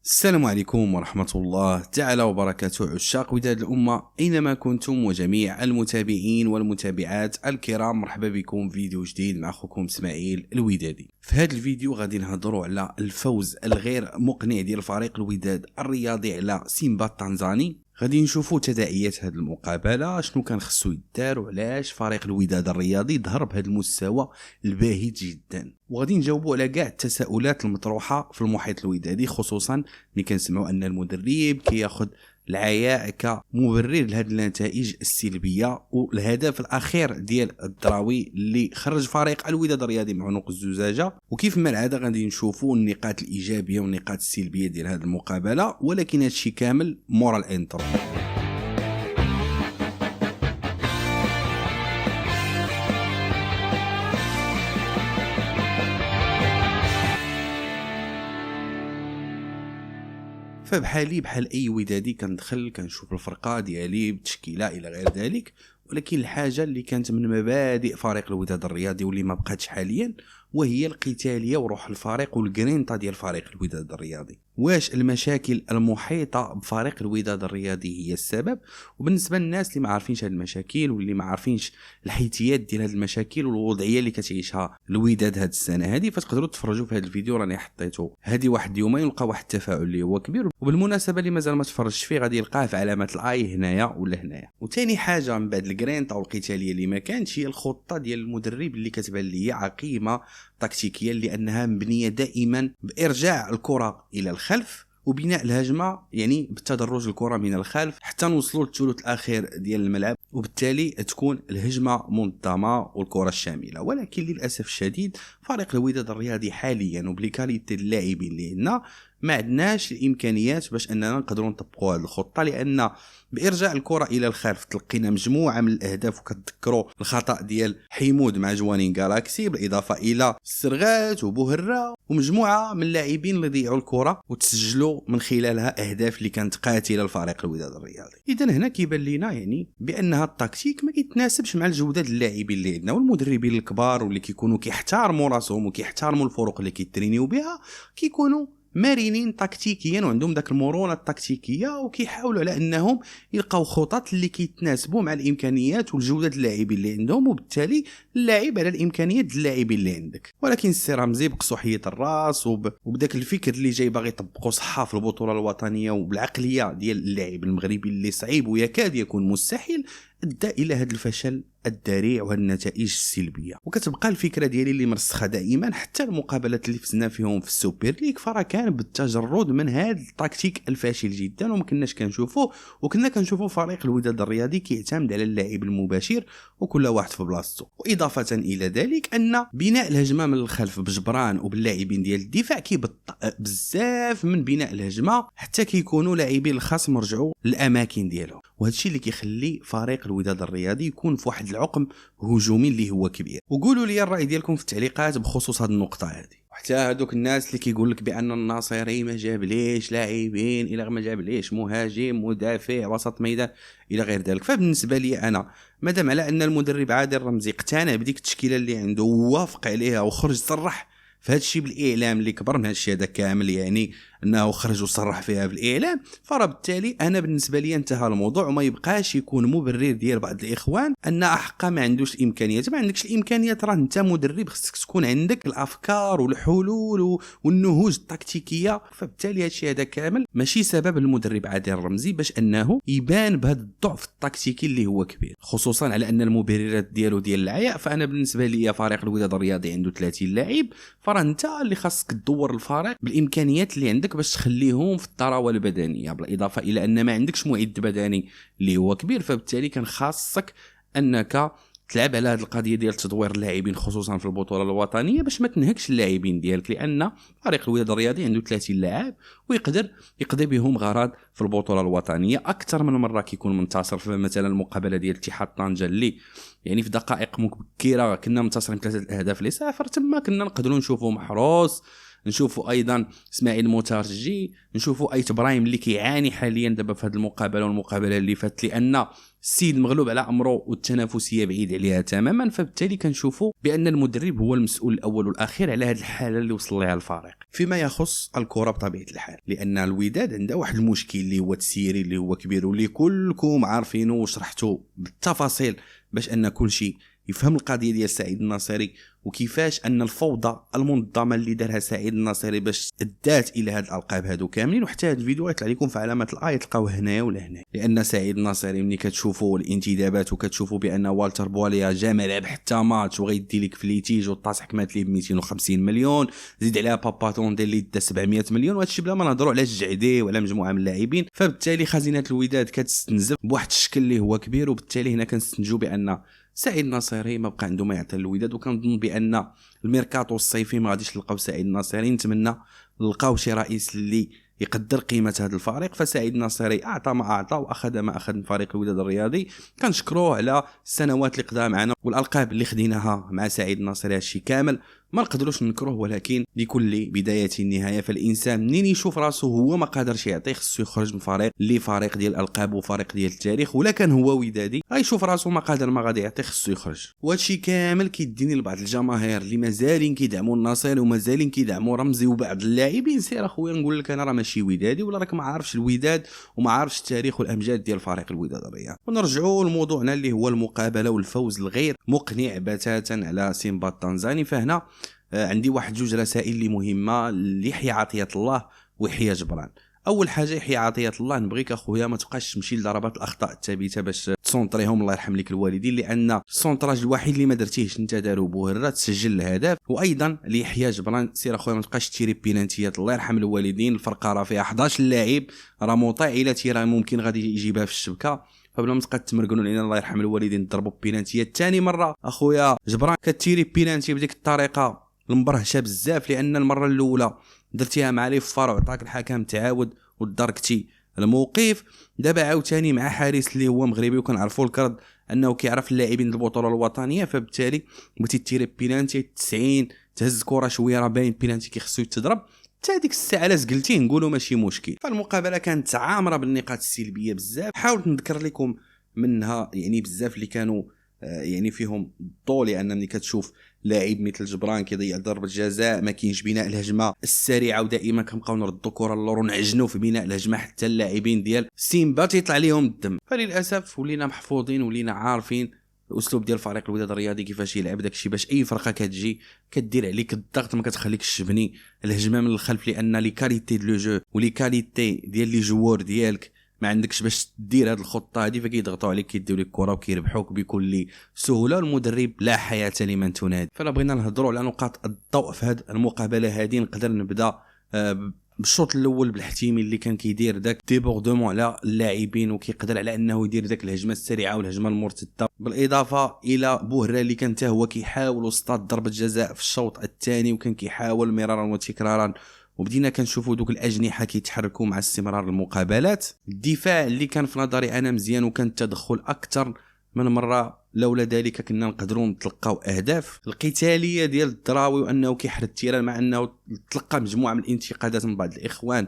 السلام عليكم ورحمة الله تعالى وبركاته، عشاق وداد الأمة أينما كنتم وجميع المتابعين والمتابعات الكرام، مرحبا بكم في فيديو جديد مع أخوكم إسماعيل الودادي. في هذا الفيديو غادي نهضروا على الفوز الغير مقنع ديال فريق الوداد الرياضي على سيمبا التنزاني. غادي نشوفوا تداعيات هذه المقابله، شنو كان خصو يدار وعلاش فريق الوداد الرياضي ظهر بهذا المستوى الباهت جدا، وغادي نجاوبوا على كاع التساؤلات المطروحه في المحيط الودادي، خصوصا ملي كنسمعوا ان المدرب كياخذ العياء كمبرر لهذه النتائج السلبيه والهدف الاخير ديال الدراوي اللي خرج فريق الوداد الرياضي مع عنق الزجاجه. وكيف ما العاده غادي نشوفوا النقاط الايجابيه والنقاط السلبيه ديال هذه المقابله، ولكن هادشي كامل مورا الانترو. فبحالي بحال اي ودادي كندخل كنشوف الفرقه ديالي بالتشكيله الى غير ذلك، ولكن الحاجه اللي كانت من مبادئ فريق الوداد الرياضي واللي ما بقاتش حاليا وهي القتاليه وروح الفريق والجرينتا ديال فريق الوداد الرياضي. واش المشاكل المحيطه بفريق الوداد الرياضي هي السبب؟ وبالنسبه للناس اللي ما عارفينش هذه المشاكل واللي ما عارفينش الحيتيات ديال هذه المشاكل والوضعيه اللي كتعيشها الوداد هذه السنه هذه، فتقدروا تفرجوا في هذا الفيديو راني حطيته هذه واحد يومين ولقى واحد التفاعل اللي هو كبير. وبالمناسبه اللي مازال ما تفرجش فيه غادي يلقاه في علامه الاي هنايا ولا هنايا. وثاني حاجه من بعد الجرينتا والقتاليه اللي ما كانش هي الخطه ديال المدرب اللي كتبان لي عقيمه تكتيكيا، لانها مبنيه دائما بارجاع الكره الى الخلف وبناء الهجمه، يعني بالتدرج الكره من الخلف حتى نوصلوا للثلث الاخير ديال الملعب، وبالتالي تكون الهجمه منظمه والكره الشامله. ولكن للاسف الشديد فريق الوداد الرياضي حاليا وبليكاليتي اللاعبين اللي عندنا ما عندناش الامكانيات باش اننا نقدروا نطبقوا هذه الخطه، لان بارجاع الكره الى الخلف تلقينا مجموعه من الاهداف. وكتذكروا الخطا ديال حيمود مع جوانين جالاكسي، بالاضافه الى السرغات وبوهره ومجموعه من اللاعبين اللي ضيعوا الكره وتسجلوا من خلالها اهداف اللي كانت قاتله لفريق الوداد الرياضي. اذا هنا كيبان لينا يعني بانها التكتيك ما كيتناسبش مع الجوده اللاعبين اللي عندنا، والمدربين الكبار واللي كيكونوا كيحترموا راسهم وكيحترموا الفرق اللي كيترينيو بها كيكونوا مرنين تكتيكيا وعندهم داك المرونه التكتيكيه، وكيحاولوا على انهم يلقاو خطط اللي كيتناسبوا مع الامكانيات والجوده اللاعبين اللي عندهم، وبالتالي اللاعب على الامكانيات اللاعبين اللي عندك. ولكن السي رمزي بقصوحيه الراس وبداك الفكر اللي جاي باغي يطبقوا صحه في البطوله الوطنيه وبالعقليه ديال اللاعب المغربي اللي صعيب ويكاد يكون مستحيل، ادى الى هذا الفشل الذريع وهذه النتائج السلبيه. وكتبقى الفكره ديالي اللي مرسخه دائما حتى المقابلات اللي فزنا فيهم في السوبر ليغ، فراه كان بالتجرد من هذا التكتيك الفاشل جدا وما كناش كنشوفوه. وكنا كنشوفوا فريق الوداد الرياضي كيعتمد على اللاعب المباشر وكل واحد في بلاصتو. واضافه الى ذلك ان بناء الهجمه من الخلف بجبران وباللاعبين ديال الدفاع كيبطئ بزاف من بناء الهجمه حتى كيكونوا لاعبين الخصم رجعوا للاماكن ديالهم، وهذا الشيء اللي كيخلي فريق الوداد الرياضي يكون في واحد العقم هجومي اللي هو كبير. وقولوا لي الراي ديالكم في التعليقات بخصوص هذه النقطه هذه. وحتى هذوك الناس اللي كيقول لك بان الناصري ما جاب ليش لاعبين الى ما جاب ليش مهاجم مدافع وسط ميدان الى غير ذلك، فبالنسبه لي انا مادام على ان المدرب عادل رمزي اقتنع بديك التشكيله اللي عنده ووافق عليها وخرج صرح فهاد الشيء بالاعلام اللي كبر من هاد الشيء هذا كامل، يعني انه خرج وصرح فيها بالاعلام، فربالتالي انا بالنسبه لي انتهى الموضوع وما يبقاش يكون مبرر ديال بعض الاخوان ان احقا ما عندوش الامكانيات. ما عندكش الامكانيات راه انت مدرب، خصك تكون عندك الافكار والحلول والنهوج التكتيكيه. فبالتالي هاد الشيء هذا كامل ماشي سبب المدرب عادل رمزي باش انه يبان بهذا الضعف التكتيكي اللي هو كبير، خصوصا على ان المبررات ديالو ديال العياء. فانا بالنسبه لي فريق الوداد الرياضي عنده 30 لاعب، فراه انت اللي خاصك تدور الفريق بالامكانيات اللي عندك باش تخليهم في الثروه البدنيه، بالاضافه الى ان ما عندكش معد بدني اللي هو كبير. فبالتالي كان خاصك انك تلعب على هذه القضيه ديال تدوير اللاعبين خصوصا في البطوله الوطنيه باش ما تنهكش اللاعبين ديالك، لان فريق الوداد الرياضي عنده 30 لاعب ويقدر يقضي بهم غرض في البطوله الوطنيه اكثر من مره كيكون منتصر. فمثلا المقابله ديال اتحاد طنجه اللي يعني في دقائق مبكره كنا منتصرين 3 اهداف لصفر، تما كنا نقدروا نشوفوا محروس نشوفوا ايضا اسماعيل مترجي، نشوفوا ايت برايم اللي كيعاني حاليا دابا في هذه المقابله والمقابله اللي فاتت، لان السيد مغلوب على امره والتنافسيه بعيد عليها تماما. فبالتالي كنشوفوا بان المدرب هو المسؤول الاول والاخير على هذه الحاله اللي وصل لها الفريق فيما يخص الكره بطبيعه الحال، لان الوداد عنده واحد المشكل اللي هو تسييري اللي هو كبير واللي كلكم عارفينه وشرحته بالتفاصيل باش ان كل شيء يفهم القضيه ديال سعيد الناصري، وكيفاش ان الفوضى المنظمه اللي دارها سعيد الناصري باش ادات الى هاد الالقاب هادو كاملين. وحتى هاد الفيديو غيطلع لكم في علامه الاي تلقاوه هنايا ولا هنا، لان سعيد الناصري ملي كتشوفوا الانتدابات وكتشوفوا بان والتر بواليا جا ما لعب حتى ماتش وغيدي لك في ليتيج والطاس حكمات ليه ب 250 مليون، زيد عليها باباتون اللي دا 700 مليون، وهادشي بلا ما نهضروا على الجعدي وعلى مجموعه من اللاعبين. فبالتالي خزينه الوداد كتستنزف بواحد الشكل اللي هو كبير، وبالتالي هنا كنستنتجوا بان سعيد الناصري ما بقى عنده ما يعطي للوداد. وكنظن بان الميركاتو الصيفي ما غاديش نلقاو سعيد الناصري، نتمنى نلقاو شي رئيس اللي يقدر قيمه هذا الفريق. فسعيد الناصري اعطى ما اعطى واخذ ما اخذ من فريق الوداد الرياضي، كنشكروه على السنوات اللي قضاها معنا والالقاب اللي خديناها مع سعيد الناصري. هادشي كامل ما نقدروش نكروه، ولكن لكل بدايه نهايه. فالانسان منين يشوف راسو هو ما قادرش يعطي، خصو يخرج من فريق اللي فريق ديال الالقاب وفريق ديال التاريخ، ولا كان هو ودادي غيشوف راسو ما قادر ما غادي يعطي، خصو يخرج. وهادشي كامل كيديني لبعض الجماهير اللي مازالين كيدعموا الناصري ومازالين كيدعموا رمزي وبعض اللاعبين. سير اخويا نقول لك انا راه ماشي ودادي، ولا راك ما عارفش الوداد وما عارفش التاريخ والامجاد ديال فريق الوداد الرياضي. ونرجعوا لموضوعنا اللي هو المقابله والفوز الغير مقنع بتاتا على سيمبا التنزاني. فهنا عندي واحد جوج رسائل اللي مهمه ليحيى عطيه الله ويحيى جبران. اول حاجه يحيى عطيه الله، نبغيك اخويا ما تبقاش تمشي لضربات الاخطاء الثابته باش تصونطريهم، الله يرحم لك الوالدين، لان السونطراج الوحيد اللي ما درتيهش انت دارو بوهره تسجل الهدف. وايضا ليحيى جبران، سير اخويا ما تبقاش تيري بينانتيات، الله يرحم الوالدين، الفرقه راه فيها 11 لاعب، راه مطيع الى تيرا ممكن غادي يجيبها في الشبكه، فبلا ما تبقى تمرقنوا لينا الله يرحم الوالدين ضربوا بينانتيات. ثاني مره اخويا جبران كتيري بينانتي بديك الطريقه المبرهشه بزاف، لان المره الاولى درتيها مع لي فار وعطاك الحكم تعاود ودركتي الموقف. دابا عاوتاني مع حارس اللي هو مغربي وكنعرفوا الكرد انه كيعرف اللاعبين البطوله الوطنيه، فبالتالي بغيتي تيري بينانتي 90 تهز كره شويه راه باين بينانتي كيخصو يتضرب، حتى ديك الساعه لاش قلتي نقولوا ماشي مشكل. فالمقابله كانت عامره بالنقاط السلبيه بزاف، حاولت نذكر لكم منها يعني بزاف اللي كانوا يعني فيهم الضوء، لان ملي كتشوف لاعب مثل جبران كيضيع ضربه جزاء، ما كاينش بناء الهجمه السريعه، ودائما كنبقاو نردوا كره للور ونعجنوا في بناء الهجمه، حتى اللاعبين ديال سيمبا تيطلع ليهم الدم. فللاسف ولينا محفوظين ولينا عارفين الاسلوب ديال فريق الوداد الرياضي كيفاش يلعب داكشي، باش اي فرقه كتجي كدير عليك الضغط، ما كتخليكش تبني الهجمه من الخلف، لان لي كاليتي دو لو جو ولي كاليتي ديال لي جوور ديالك ما عندكش باش دير هذه الخطه هذه، فكيضغطوا عليك كيديو لك الكره وكيربحوك بكل سهوله. المدرب لا حياه لمن تنادي. فلا بغينا نهضروا على نقاط الضوء في هذه المقابله هذه، نقدر نبدا بالشوط الاول بالاحتيمي اللي كان كيدير داك ديبوردمون على اللاعبين، وكيقدر على انه يدير داك الهجمه السريعه والهجمه المرتده، بالاضافه الى بوهره اللي كان حتى هو كيحاول وسط ضربه جزاء في الشوط الثاني، وكان كيحاول مرارا وتكرارا، وبدينا كنشوفوا دوك الاجنحه كيتحركوا مع استمرار المقابلات. الدفاع اللي كان في نظري انا مزيان، وكان التدخل اكثر من مره، لولا ذلك كنا نقدروا نتلقاو اهداف. القتاليه ديال الدراوي وانه كيحرد التيران، مع انه تلقى مجموعه من الانتقادات من بعض الاخوان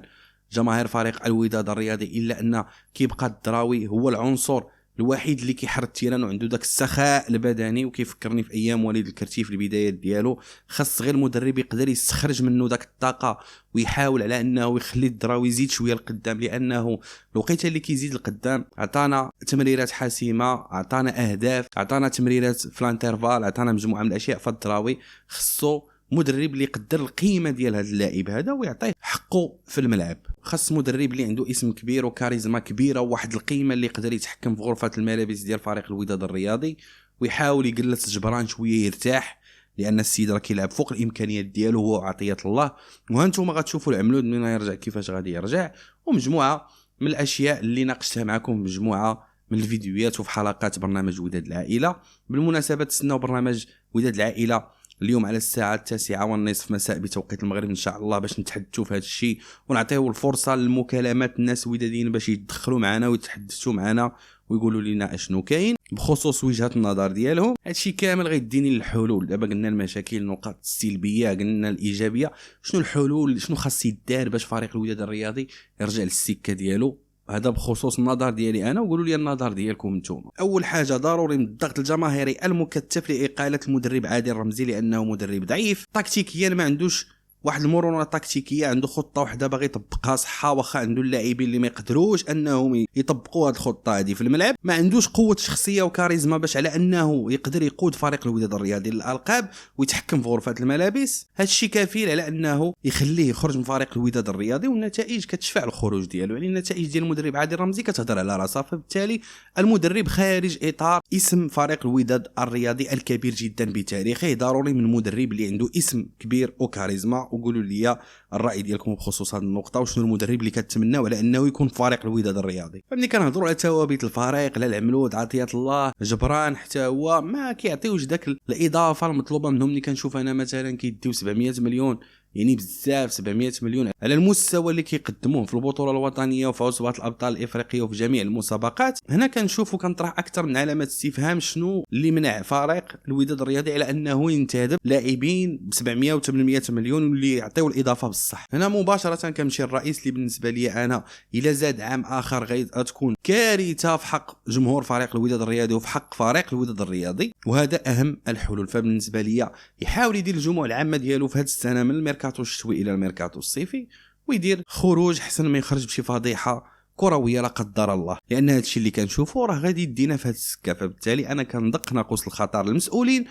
جماهير فريق الوداد الرياضي، الا ان كيبقى الدراوي هو العنصر الوحيد اللي كيحرد التيران وعنده داك السخاء البدني، وكيفكرني في ايام وليد الكرتي في البدايات ديالو. خاص غير المدرب يقدر يستخرج منه داك الطاقه ويحاول على انه يخلي الدراوي يزيد شويه القدام، لانه الوقيته اللي كيزيد القدام عطانا تمريرات حاسمه، عطانا اهداف، عطانا تمريرات في الانترفال، عطانا مجموعه من الاشياء. فالدراوي خصو مدرب اللي يقدر القيمه ديال هذا اللاعب هذا ويعطيه حقه في الملعب. خاص مدرب اللي عنده اسم كبير وكاريزما كبيره وواحد القيمه اللي يقدر يتحكم في غرفه الملابس ديال فريق الوداد الرياضي، ويحاول يجلس جبران شويه يرتاح، لان السيد راه كيلعب فوق الامكانيات ديالو هو عطيه الله. وهانتوما غتشوفوا العملود من يرجع كيفاش غادي يرجع، ومجموعه من الاشياء اللي ناقشتها معكم في مجموعه من الفيديوهات وفي حلقات برنامج وداد العائله. بالمناسبه تسناو برنامج وداد العائله اليوم على الساعه 9:30 مساء بتوقيت المغرب ان شاء الله، باش نتحدثوا في هذا الشيء ونعطيو الفرصه للمكالمات الناس وداديين باش يتدخلوا معنا ويتحدثوا معنا ويقولوا لنا اشنو كاين بخصوص وجهة النظر ديالهم. هادشي كامل غيديني للحلول. دابا قلنا المشاكل، النقاط السلبيه، قلنا الايجابيه، شنو الحلول، شنو خاص يدار باش فريق الوداد الرياضي يرجع للسكه ديالو. هذا بخصوص النظر ديالي انا، وقولوا لي النظر ديالكم نتوما. اول حاجه ضروري من الضغط الجماهيري المكثف لاقاله المدرب عادل الرمزي لانه مدرب ضعيف تكتيكيا، ما عندوش واحد المرونه تكتيكيه، عنده خطه واحده باغي يطبقها صحه، واخا عنده اللاعبين اللي ما يقدروش انهم يطبقوا هذه الخطه هذه في الملعب. ما عندوش قوه شخصيه وكاريزما باش على انه يقدر يقود فريق الوداد الرياضي للالقاب ويتحكم في غرفه الملابس. هذا الشيء كفيل على انه يخليه يخرج من فريق الوداد الرياضي، والنتائج كتشفع الخروج ديالو. يعني النتائج ديال المدرب عادل الرمزي كتهضر على راسها، فبالتالي المدرب خارج اطار اسم فريق الوداد الرياضي الكبير جدا بتاريخه. ضروري من مدرب اللي عنده اسم كبير وكاريزما. وقولوا لي الراي ديالكم بخصوص هذه النقطه، وشنو المدرب اللي كتمناو على انه يكون في فريق الوداد الرياضي. فملي كنهضروا على ثوابت الفريق، لا العملود، عطيه الله، جبران، حتى هو ما كيعطيوش داك الاضافه المطلوبه منهم. اللي كنشوف انا مثلا كيديو 700 مليون، يعني بزاف 700 مليون على المستوى اللي كيقدموه في البطوله الوطنيه وفي عصبات الابطال الافريقيه وفي جميع المسابقات. هنا كنشوف وكنطرح اكثر من علامه استفهام، شنو اللي منع فريق الوداد الرياضي على انه ينتدب لاعبين ب 700 و 800 مليون واللي يعطيو الاضافه بصح. هنا مباشره كنمشي الرئيس اللي بالنسبه لي انا الا زاد عام اخر غتكون كارثه في حق جمهور فريق الوداد الرياضي وفي حق فريق الوداد الرياضي، وهذا اهم الحلول. فبالنسبه لي يحاول يدير الجموع العامه ديالو في هذه السنه من الميركاتو الشتوي الى الميركاتو الصيفي، ويدير خروج حسن ما يخرج بشي فضيحه كرويه لا قدر الله، لان هذا الشيء اللي كنشوفه راه غادي يدينا في هذه السكه. فبالتالي انا كندق ناقوس الخطر المسؤولين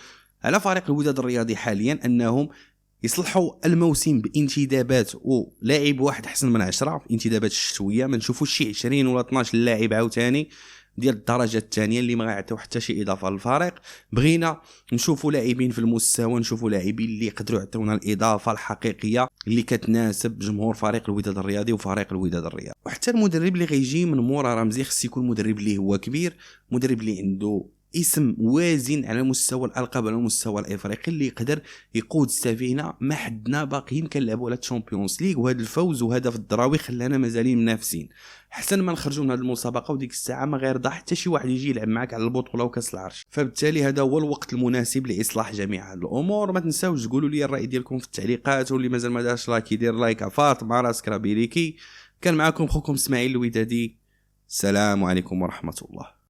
على فريق الوداد الرياضي حاليا انهم يصلحوا الموسم بانتدابات ولاعب واحد احسن من 10 في انتدابات الشتويه. ما نشوفوش شي 20 ولا 12 لاعب عاوتاني ديال الدرجه الثانيه اللي ما غيعطيو حتى شي اضافه للفريق. بغينا نشوفوا لاعبين في المستوى، نشوفوا لاعبين اللي يقدروا يعطيونا الاضافه الحقيقيه اللي كتناسب جمهور فريق الوداد الرياضي وفريق الوداد الرياضي. وحتى المدرب اللي غيجي من مورا رمزي خص يكون مدرب اللي هو كبير، مدرب اللي عنده اسم وازن على مستوى الالقاب على المستوى الافريقي، اللي يقدر يقود السفينه. ما حدنا باقيين كنلعبوا على الشامبيونز ليغ، وهذا الفوز وهذا في الدراوي خلانا مازالين منافسين. حسن ما نخرجوا من هذه المسابقه وديك الساعه ما غيرضى حتى شي واحد يجي يلعب معك على البطوله وكاس العرش. فبالتالي هذا هو الوقت المناسب لاصلاح جميع هذه الامور. ما تنساوش تقولوا لي الراي ديالكم في التعليقات، واللي مازال ما دارش لايك يدير لايك. فاطمه راسك راه بيريكي. كان معكم خوكم اسماعيل الودادي. السلام عليكم ورحمه الله.